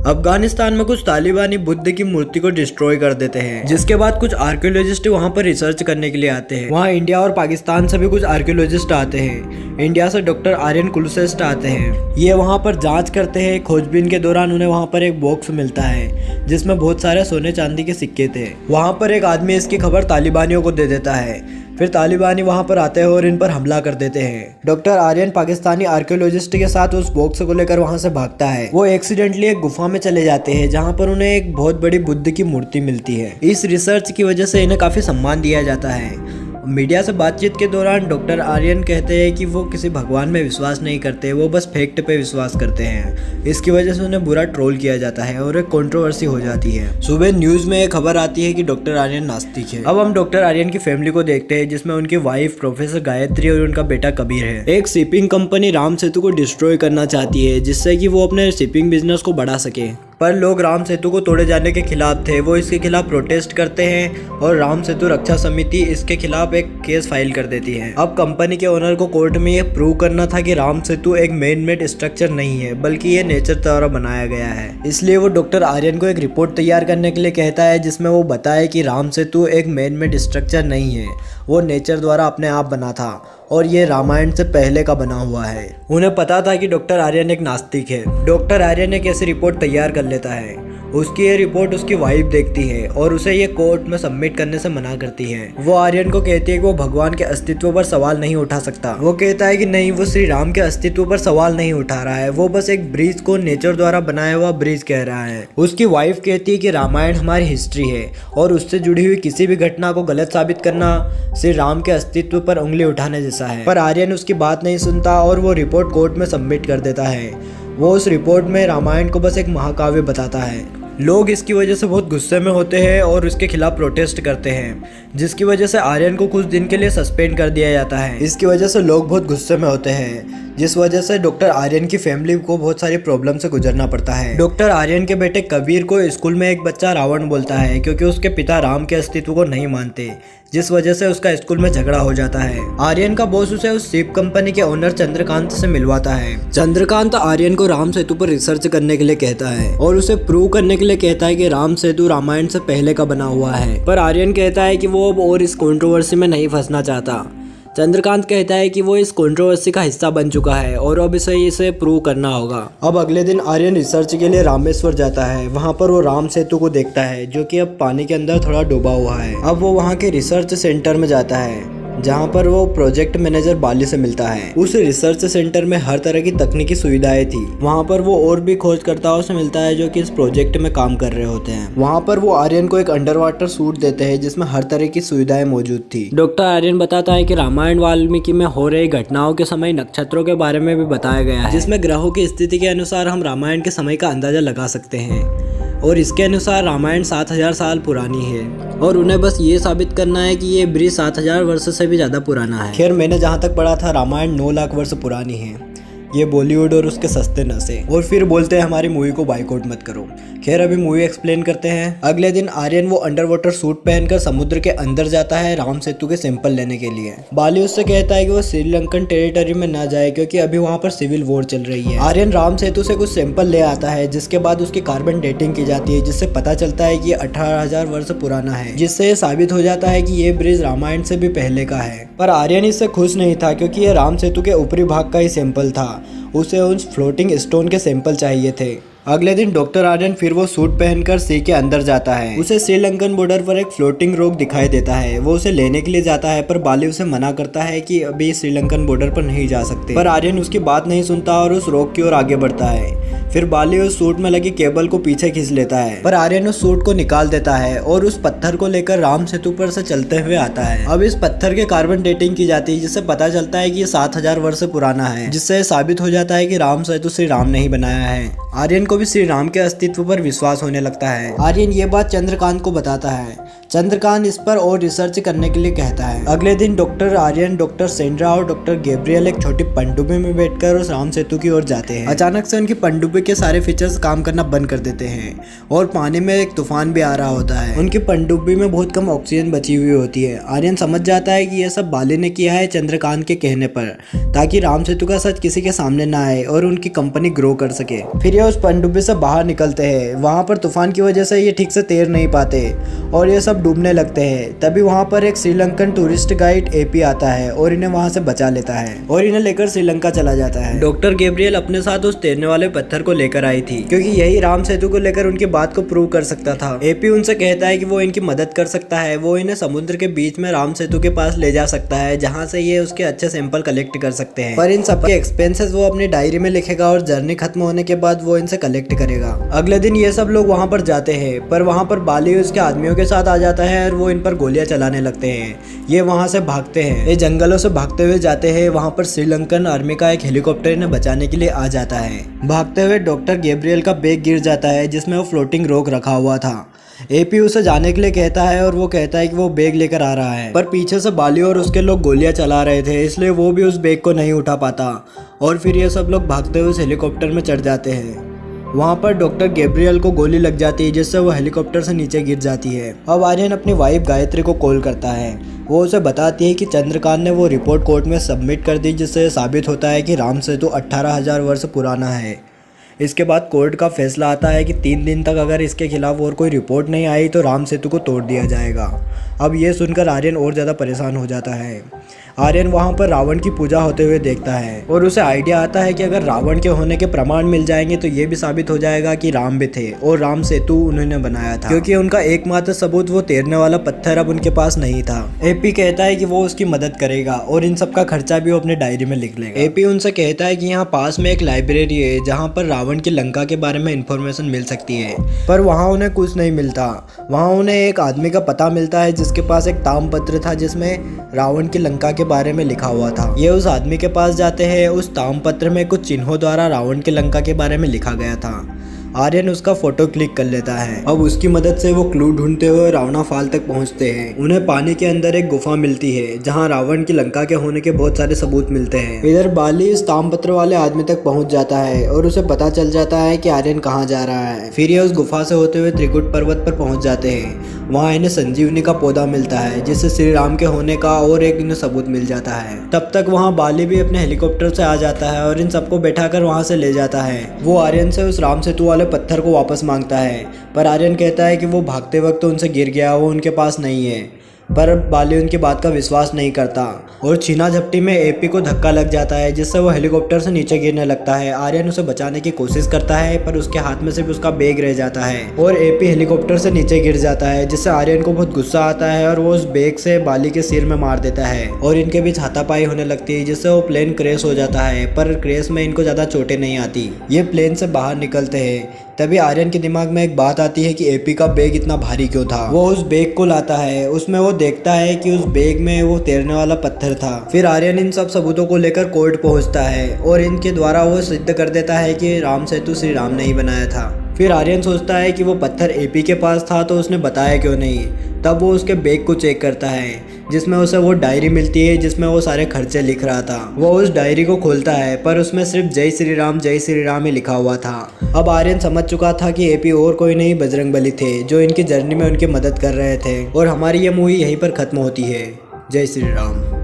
अफगानिस्तान में कुछ तालिबानी बुद्ध की मूर्ति को डिस्ट्रॉय कर देते हैं, जिसके बाद कुछ आर्कियोलॉजिस्ट वहां पर रिसर्च करने के लिए आते हैं। वहां इंडिया और पाकिस्तान से भी कुछ आर्कियोलॉजिस्ट आते हैं। इंडिया से डॉक्टर आर्यन कुलश्रेष्ठ आते हैं। ये वहां पर जांच करते हैं। खोजबीन के दौरान उन्हें वहां पर एक बॉक्स मिलता है जिसमें बहुत सारे सोने चांदी के सिक्के थे। वहां पर एक आदमी इसकी खबर तालिबानियों को दे देता है। फिर तालिबानी वहां पर आते हैं और इन पर हमला कर देते हैं। डॉक्टर आर्यन पाकिस्तानी आर्कियोलॉजिस्ट के साथ उस बॉक्स को लेकर वहां से भागता है। वो एक्सीडेंटली एक गुफा में चले जाते हैं जहां पर उन्हें एक बहुत बड़ी बुद्ध की मूर्ति मिलती है। इस रिसर्च की वजह से इन्हें काफी सम्मान दिया जाता है। मीडिया से बातचीत के दौरान डॉक्टर आर्यन कहते हैं कि वो किसी भगवान में विश्वास नहीं करते, वो बस फैक्ट पे विश्वास करते हैं। इसकी वजह से उन्हें बुरा ट्रोल किया जाता है और एक कंट्रोवर्सी हो जाती है। सुबह न्यूज में एक खबर आती है कि डॉक्टर आर्यन नास्तिक है। अब हम डॉक्टर आर्यन की फैमिली को देखते हैं, जिसमें उनकी वाइफ प्रोफेसर गायत्री और उनका बेटा कबीर है। एक शिपिंग कंपनी राम सेतु को डिस्ट्रॉय करना चाहती है जिससे कि वो अपने शिपिंग बिजनेस को बढ़ा सके, पर लोग राम सेतु को तोड़े जाने के खिलाफ थे। वो इसके खिलाफ प्रोटेस्ट करते हैं और राम सेतु रक्षा समिति इसके खिलाफ एक केस फाइल कर देती है। अब कंपनी के ओनर को कोर्ट में ये प्रूव करना था कि राम सेतु एक मैन मेड स्ट्रक्चर नहीं है, बल्कि ये नेचर द्वारा बनाया गया है। इसलिए वो डॉक्टर आर्यन को एक रिपोर्ट तैयार करने के लिए कहता है जिसमें वो बताए कि राम सेतु एक मैन मेड स्ट्रक्चर नहीं है, वो नेचर द्वारा अपने आप बना था और ये रामायण से पहले का बना हुआ है। उन्हें पता था कि डॉक्टर आर्यन एक नास्तिक है। डॉक्टर आर्यन एक ऐसी रिपोर्ट तैयार कर लेता है। उसकी ये रिपोर्ट उसकी वाइफ देखती है और उसे ये कोर्ट में सबमिट करने से मना करती है। वो आर्यन को कहती है कि वो भगवान के अस्तित्व पर सवाल नहीं उठा सकता। वो कहता है कि नहीं, वो श्री राम के अस्तित्व पर सवाल नहीं उठा रहा है, वो बस एक ब्रिज को नेचर द्वारा बनाया हुआ ब्रिज कह रहा है। उसकी वाइफ कहती है कि रामायण हमारी हिस्ट्री है और उससे जुड़ी हुई किसी भी घटना को गलत साबित करना श्री राम के अस्तित्व पर उंगली उठाने जैसा है। पर आर्यन उसकी बात नहीं सुनता और वो रिपोर्ट कोर्ट में सबमिट कर देता है। वो उस रिपोर्ट में रामायण को बस एक महाकाव्य बताता है। लोग इसकी वजह से बहुत गुस्से में होते हैं और उसके खिलाफ प्रोटेस्ट करते हैं, जिसकी वजह से आर्यन को कुछ दिन के लिए सस्पेंड कर दिया जाता है। इसकी वजह से लोग बहुत गुस्से में होते हैं, जिस वजह से डॉक्टर आर्यन की फैमिली को बहुत सारी प्रॉब्लम से गुजरना पड़ता है। डॉक्टर आर्यन के बेटे कबीर को स्कूल में एक बच्चा रावण बोलता है क्योंकि उसके पिता राम के अस्तित्व को नहीं मानते, जिस वजह से उसका स्कूल में झगड़ा हो जाता है। आर्यन का बॉस उसे उस शिप कंपनी के ओनर चंद्रकांत से मिलवाता है। चंद्रकांत आर्यन को राम सेतु पर रिसर्च करने के लिए कहता है और उसे प्रूव करने के लिए कहता है कि राम सेतु रामायण से पहले का बना हुआ है। पर आर्यन कहता है कि वो अब और इस कंट्रोवर्सी में नहीं फंसना चाहता। चंद्रकांत कहता है कि वो इस कंट्रोवर्सी का हिस्सा बन चुका है और अब इसे प्रूव करना होगा। अब अगले दिन आर्यन रिसर्च के लिए रामेश्वर जाता है। वहाँ पर वो राम सेतु को देखता है जो कि अब पानी के अंदर थोड़ा डूबा हुआ है। अब वो वहाँ के रिसर्च सेंटर में जाता है जहाँ पर वो प्रोजेक्ट मैनेजर बाली से मिलता है। उस रिसर्च सेंटर में हर तरह की तकनीकी सुविधाएं थी। वहाँ पर वो और भी खोजकर्ताओं से मिलता है जो कि इस प्रोजेक्ट में काम कर रहे होते हैं। वहाँ पर वो आर्यन को एक अंडर वाटर सूट देते हैं जिसमें हर तरह की सुविधाएं मौजूद थी। डॉक्टर आर्यन बताता है कि रामायण वाल्मीकि में हो रही घटनाओं के समय नक्षत्रों के बारे में भी बताया गया है, जिसमें ग्रहों की स्थिति के अनुसार हम रामायण के समय का अंदाजा लगा सकते हैं और इसके अनुसार रामायण 7000 साल पुरानी है और उन्हें बस ये साबित करना है कि ये ब्रिज 7000 वर्ष से भी ज़्यादा पुराना है। खैर, मैंने जहाँ तक पढ़ा था रामायण 9 लाख वर्ष पुरानी है। ये बॉलीवुड और उसके सस्ते नशे। और फिर बोलते हैं हमारी मूवी को बाइकआउट मत करो। खैर, अभी मूवी एक्सप्लेन करते हैं। अगले दिन आर्यन वो अंडर वाटर सूट पहनकर समुद्र के अंदर जाता है राम सेतु के सैंपल लेने के लिए। बाली उससे कहता है कि वो श्रीलंकन टेरिटरी में ना जाए क्योंकि अभी वहाँ पर सिविल वॉर चल रही है। आर्यन राम सेतु से कुछ सैंपल ले आता है जिसके बाद उसकी कार्बन डेटिंग की जाती है, जिससे पता चलता है कि 18,000 वर्ष पुराना है, जिससे ये साबित हो जाता है कि ये ब्रिज रामायण से भी पहले का है। पर आर्यन इससे खुश नहीं था क्योंकि ये राम सेतु के ऊपरी भाग का ही सैंपल था। उसे उस फ्लोटिंग स्टोन के सैंपल चाहिए थे। अगले दिन डॉक्टर आर्यन फिर वो सूट पहनकर सी के अंदर जाता है। उसे श्रीलंकन बॉर्डर पर एक फ्लोटिंग रॉक दिखाई देता है। वो उसे लेने के लिए जाता है पर बाली उसे मना करता है कि अभी श्रीलंकन बॉर्डर पर नहीं जा सकते। पर आर्यन उसकी बात नहीं सुनता और उस रॉक की ओर आगे बढ़ता है। फिर बाली उस सूट में लगी केबल को पीछे खींच लेता है, पर आर्यन उस सूट को निकाल देता है और उस पत्थर को लेकर राम सेतु पर से चलते हुए आता है। अब इस पत्थर के कार्बन डेटिंग की जाती है जिससे पता चलता है कि ये 7000 वर्ष पुराना है, जिससे साबित हो जाता है कि राम सेतु श्री राम ने ही बनाया है। आर्यन को भी श्री राम के अस्तित्व पर विश्वास होने लगता है। आर्यन ये बात चंद्रकांत को बताता है। चंद्रकांत इस पर और रिसर्च करने के लिए कहता है। अगले दिन डॉक्टर आर्यन, डॉक्टर सेंड्रा और डॉक्टर गैब्रियल एक छोटी पनडुब्बी में बैठकर उस राम सेतु की ओर जाते हैं। अचानक से उनकी पनडुब्बी के सारे फीचर्स काम करना बंद कर देते हैं और पानी में एक तूफान भी आ रहा होता है। उनकी पनडुब्बी में बहुत कम ऑक्सीजन बची हुई होती है। आर्यन समझ जाता है कि यह सब बाली ने किया है चंद्रकांत के कहने पर, ताकि राम सेतु का सच किसी के सामने ना आए और उनकी कंपनी ग्रो कर सके। फिर ये उस पनडुब्बी से बाहर निकलते हैं। वहाँ पर तूफान की वजह से ये ठीक से तैर नहीं पाते और ये सब डूबने लगते हैं। तभी वहाँ पर एक श्रीलंकन टूरिस्ट गाइड एपी आता है और इन्हें वहाँ से बचा लेता है और इन्हें लेकर श्रीलंका चला जाता है। डॉक्टर गैब्रियल अपने साथ उस तैरने वाले पत्थर को लेकर आई थी, क्योंकि यही राम सेतु को लेकर उनकी बात को प्रूव कर सकता था। एपी उनसे कहता है कि वो इनकी मदद कर सकता है। वो इन्हें समुद्र के बीच में राम सेतु के पास ले जा सकता है, जहाँ से ये उसके अच्छे सैंपल कलेक्ट कर सकते हैं। पर इन सबके एक्सपेंसेस वो अपनी डायरी में लिखेगा और जर्नी खत्म होने के बाद वो इनसे कलेक्ट करेगा। अगले दिन ये सब लोग वहाँ पर जाते हैं, पर वहाँ पर बाली उसके आदमियों के साथ आ जाता है और वो इन पर गोलियां चलाने लगते हैं। ये वहां से भागते हैं। ये जंगलों से भागते हुए जाते हैं। वहां पर श्रीलंकन आर्मी का एक हेलीकॉप्टर इन्हें बचाने के लिए आ जाता है। भागते हुए डॉक्टर गैब्रियल का बैग गिर जाता है, जिसमें वो फ्लोटिंग रोक रखा हुआ था। एपी उसे जाने के लिए कहता है और वो कहता है कि वो बैग लेकर आ रहा है, पर पीछे से बाली और उसके लोग गोलियां चला रहे थे, इसलिए वो भी उस बैग को नहीं उठा पाता। और फिर ये सब लोग भागते हुए उस हेलीकॉप्टर में चढ़ जाते हैं। वहाँ पर डॉक्टर गैब्रियल को गोली लग जाती है, जिससे वो हेलीकॉप्टर से नीचे गिर जाती है। अब आर्यन अपनी वाइफ गायत्री को कॉल करता है। वो उसे बताती है कि चंद्रकांत ने वो रिपोर्ट कोर्ट में सबमिट कर दी, जिससे साबित होता है कि राम सेतु 18,000 वर्ष पुराना है। इसके बाद कोर्ट का फैसला आता है कि 3 दिन तक अगर इसके खिलाफ और कोई रिपोर्ट नहीं आई तो राम सेतु को तोड़ दिया जाएगा। अब ये सुनकर आर्यन और ज़्यादा परेशान हो जाता है। आर्यन वहाँ पर रावण की पूजा होते हुए देखता है और उसे आइडिया आता है कि अगर रावण के होने के प्रमाण मिल जाएंगे तो ये भी साबित हो जाएगा कि राम भी थे और राम सेतु उन्होंने बनाया था, क्योंकि उनका एकमात्र सबूत वो तैरने वाला पत्थर अब उनके पास नहीं था। एपी कहता है कि वो उसकी मदद करेगा और इन सब का खर्चा भी वो अपने डायरी में लिख लेगा। एपी उनसे कहता है कि यहाँ पास में एक लाइब्रेरी है जहाँ पर रावण की लंका के बारे में इंफॉर्मेशन मिल सकती है, पर वहाँ उन्हें कुछ नहीं मिलता। वहाँ उन्हें एक आदमी का पता मिलता है जिसके पास एक ताम्रपत्र था जिसमें रावण की लंका के बारे में लिखा हुआ था। ये उस आदमी के पास जाते हैं। उस ताम्रपत्र में कुछ चिन्हों द्वारा रावण की लंका के बारे में लिखा गया था। आर्यन उसका फोटो क्लिक कर लेता है। अब उसकी मदद से वो क्लू ढूंढते हुए रावणा फाल तक पहुंचते हैं। उन्हें पानी के अंदर एक गुफा मिलती है जहां रावण की लंका के होने के बहुत सारे सबूत मिलते हैं। इधर बाली इस ताम्रपत्र वाले आदमी तक पहुंच जाता है और उसे पता चल जाता है कि आर्यन कहाँ जा रहा है। फिर ये उस गुफा से होते हुए त्रिकुट पर्वत पर पहुंच जाते हैं। वहाँ इन्हें संजीवनी का पौधा मिलता है, जिससे श्री राम के होने का और एक इन्हें सबूत मिल जाता है। तब तक वहाँ बाली भी अपने हेलीकॉप्टर से आ जाता है और इन सबको बैठाकर वहाँ से ले जाता है। वो आर्यन से उस राम सेतु वाले पत्थर को वापस मांगता है, पर आर्यन कहता है कि वो भागते वक्त उनसे गिर गया, वो उनके पास नहीं है। पर बाली उनकी बात का विश्वास नहीं करता और छीना झपटी में एपी को धक्का लग जाता है, जिससे वो हेलीकॉप्टर से नीचे गिरने लगता है। आर्यन उसे बचाने की कोशिश करता है, पर उसके हाथ में सिर्फ उसका बैग रह जाता है और एपी हेलीकॉप्टर से नीचे गिर जाता है, जिससे आर्यन को बहुत गुस्सा आता है और वो उस बैग से बाली के सिर में मार देता है और इनके बीच हाथापाई होने लगती है, जिससे वो प्लेन क्रैश हो जाता है। पर क्रैश में इनको ज़्यादा चोटें नहीं आती। ये प्लेन से बाहर निकलते हैं। तभी आर्यन के दिमाग में एक बात आती है कि एपी का बैग इतना भारी क्यों था। वो उस बैग को लाता है। उसमें वो देखता है कि उस बैग में वो तैरने वाला पत्थर था। फिर आर्यन इन सब सबूतों को लेकर कोर्ट पहुंचता है और इनके द्वारा वो सिद्ध कर देता है कि राम सेतु श्री राम ने ही बनाया था। फिर आर्यन सोचता है कि वो पत्थर एपी के पास था तो उसने बताया क्यों नहीं। तब वो उसके बैग को चेक करता है, जिसमें उसे वो डायरी मिलती है जिसमें वो सारे खर्चे लिख रहा था। वो उस डायरी को खोलता है, पर उसमें सिर्फ जय श्री राम ही लिखा हुआ था। अब आर्यन समझ चुका था कि एपी और कोई नहीं बजरंगबली थे, जो इनकी जर्नी में उनकी मदद कर रहे थे। और हमारी ये मूवी यहीं पर खत्म होती है। जय श्री राम।